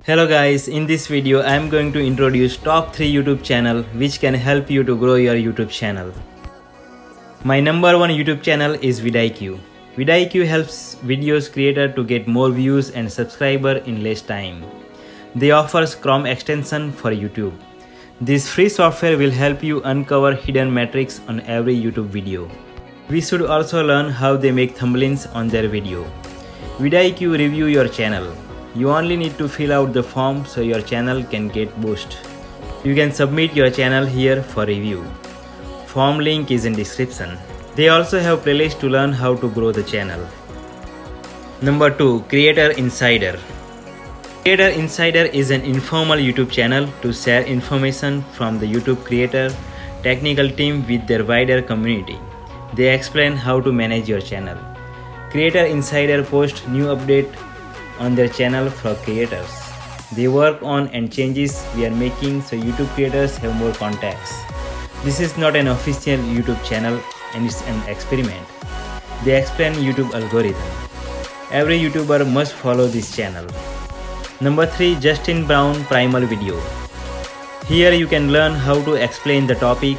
Hello guys, in this video I am going to introduce top 3 YouTube channel which can help you to grow your YouTube channel. My number 1 YouTube channel is vidIQ. vidIQ helps videos creator to get more views and subscriber in less time. They offers Chrome extension for YouTube. This free software will help you uncover hidden metrics on every YouTube video. We should also learn how they make thumbnails on their video. vidIQ review your channel. You only need to fill out the form so your channel can get boost. You can submit your channel here for review. Form link is in description. They also have playlist to learn how to grow the channel. Number 2. Creator Insider. Creator Insider is an informal YouTube channel to share information from the YouTube creator technical team with their wider community. They explain how to manage your channel. Creator Insider posts new update on their channel for creators. They work on and changes we are making so YouTube creators have more contacts. This is not an official YouTube channel and it's an experiment. They explain YouTube algorithm. Every YouTuber must follow this channel. Number 3. Justin Brown Primal video. Here you can learn how to explain the topic,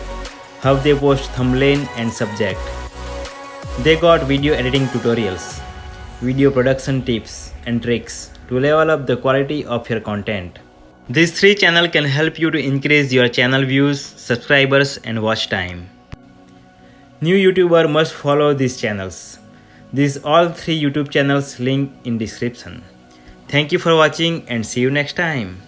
how they post thumbnail and subject. They got video editing tutorials, video production tips and tricks to level up the quality of your content. These 3 channels can help you to increase your channel views, subscribers and watch time. New YouTuber must follow these channels. These all 3 YouTube channels link in description. Thank you for watching and see you next time.